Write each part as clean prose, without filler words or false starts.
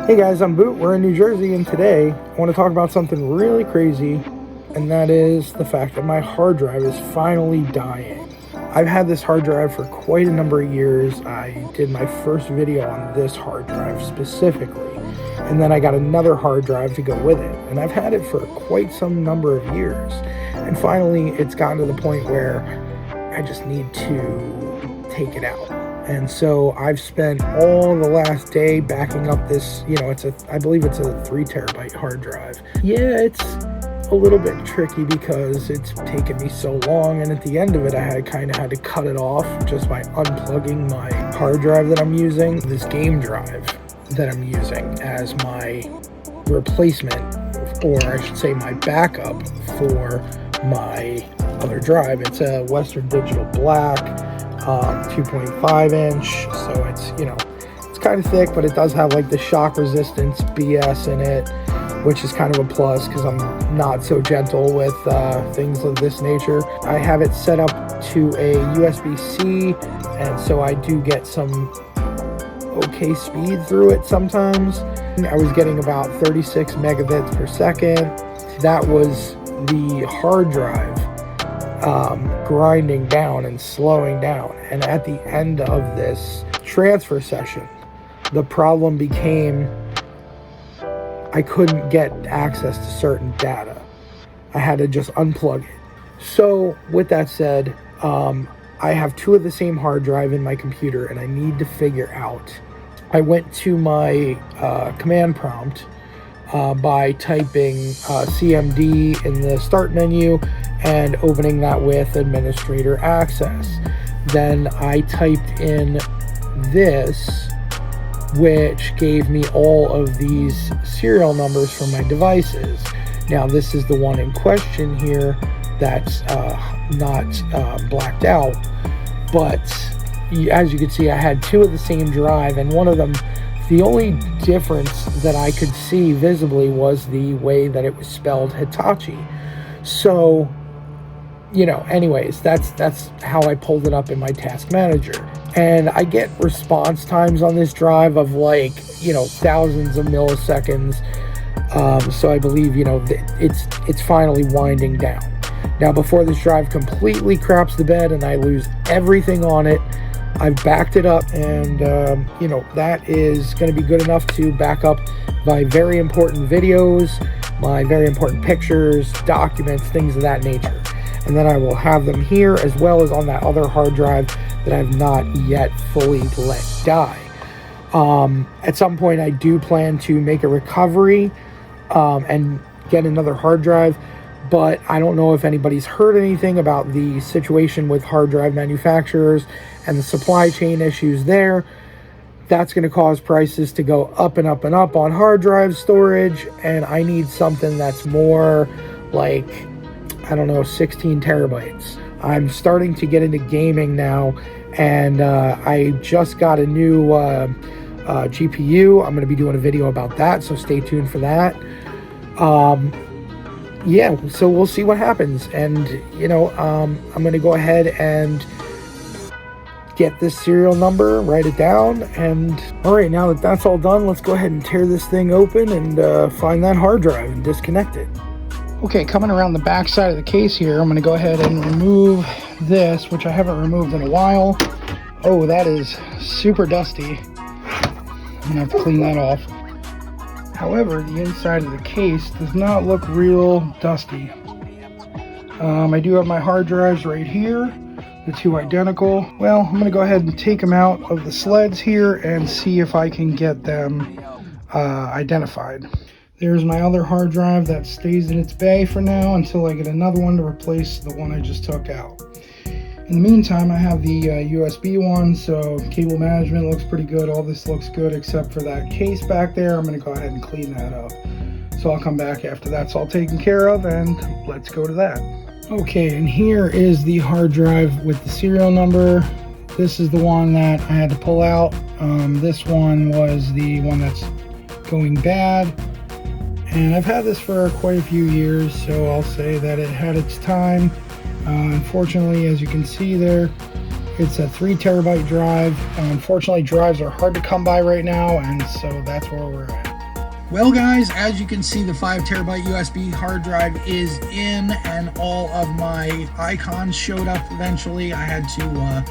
Hey guys, I'm Boot. We're in New Jersey, and today I want to talk about something really crazy, and that is the fact that my hard drive is finally dying. I've had this hard drive for quite a number of years. I did my first video on this hard drive specifically, and then I got another hard drive to go with it, and I've had it for quite some number of years. And finally, it's gotten to the point where I just need to take it out. And so I've spent all the last day backing up this, I believe it's a 3 terabyte hard drive. Yeah, it's a little bit tricky because it's taken me so long, and at the end of it, I kind of had to cut it off just by unplugging my hard drive that I'm using, this game drive that I'm using as my replacement, or I should say my backup for my other drive. It's a Western Digital Black. 2.5 inch, so it's kind of thick, but it does have like the shock resistance BS in it, which is kind of a plus because I'm not so gentle with things of this nature. I have it set up to a USB-C, and so I do get some okay speed through it sometimes. I was getting about 36 megabits per second. That was the hard drive grinding down and slowing down, and at the end of this transfer session, the problem became I couldn't get access to certain data. I had to just unplug it. So with that said, I have 2 of the same hard drive in my computer, and I need to figure out. I went to my command prompt by typing CMD in the start menu and opening that with administrator access. Then I typed in this, which gave me all of these serial numbers for my devices. Now this is the one in question here that's not blacked out, but as you can see, I had 2 of the same drive, and one of them, the only difference that I could see visibly was the way that it was spelled Hitachi. So, anyways, that's how I pulled it up in my task manager. And I get response times on this drive of thousands of milliseconds. So I believe, it's finally winding down. Now, before this drive completely craps the bed and I lose everything on it, I've backed it up, and that is going to be good enough to back up my very important videos, my very important pictures, documents, things of that nature. And then I will have them here as well as on that other hard drive that I've not yet fully let die. At some point, I do plan to make a recovery and get another hard drive, but I don't know if anybody's heard anything about the situation with hard drive manufacturers and the supply chain issues there. That's going to cause prices to go up and up and up on hard drive storage, and I need something that's more like, 16 terabytes. I'm starting to get into gaming now, and I just got a new GPU. I'm going to be doing a video about that, so stay tuned for that. So we'll see what happens, and I'm going to go ahead and get this serial number, write it down, and all right, now that that's all done, let's go ahead and tear this thing open and find that hard drive and disconnect it. Okay, coming around the back side of the case here, I'm going to go ahead and remove this, which I haven't removed in a while. Oh, that is super dusty. I'm going to have to clean that off. However, the inside of the case does not look real dusty. I do have my hard drives right here, the 2 identical. Well, I'm going to go ahead and take them out of the sleds here and see if I can get them identified. There's my other hard drive that stays in its bay for now until I get another one to replace the one I just took out. In the meantime, I have the USB one, so cable management looks pretty good. All this looks good except for that case back there. I'm going to go ahead and clean that up. So I'll come back after that's all taken care of, and let's go to that. Okay, and here is the hard drive with the serial number. This is the one that I had to pull out. This one was the one that's going bad. And I've had this for quite a few years, so I'll say that it had its time. Unfortunately, as you can see there, it's a 3 terabyte drive. Unfortunately, drives are hard to come by right now, and so that's where we're at. Well guys, as you can see, the 5 terabyte USB hard drive is in, and all of my icons showed up eventually. I had to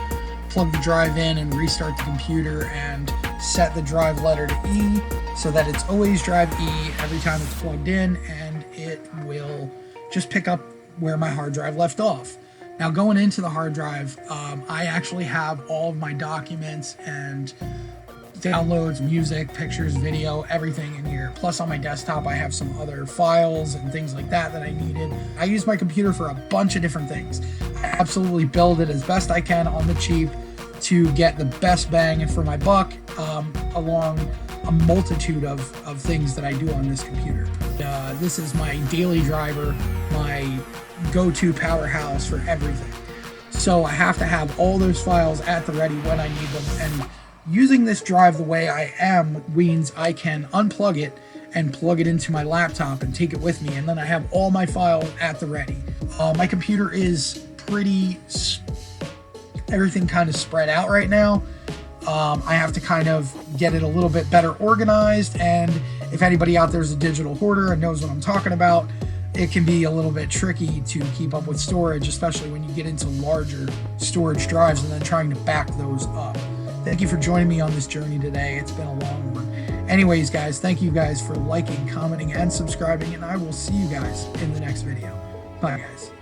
plug the drive in and restart the computer and set the drive letter to E so that it's always drive E every time it's plugged in, and it will just pick up where my hard drive left off. Now going into the hard drive, I actually have all of my documents and downloads, music, pictures, video, everything in here. Plus on my desktop I have some other files and things like that I needed. I use my computer for a bunch of different things. I absolutely build it as best I can on the cheap to get the best bang for my buck, along a multitude of things that I do on this computer. This is my daily driver, my go-to powerhouse for everything. So I have to have all those files at the ready when I need them, and using this drive the way I am means I can unplug it and plug it into my laptop and take it with me, and then I have all my files at the ready. My computer is everything kind of spread out right now. I have to kind of get it a little bit better organized, and if anybody out there is a digital hoarder and knows what I'm talking about, it can be a little bit tricky to keep up with storage, especially when you get into larger storage drives and then trying to back those up. Thank you for joining me on this journey today. It's been a long one. Anyways, guys, thank you guys for liking, commenting, and subscribing, and I will see you guys in the next video. Bye, guys.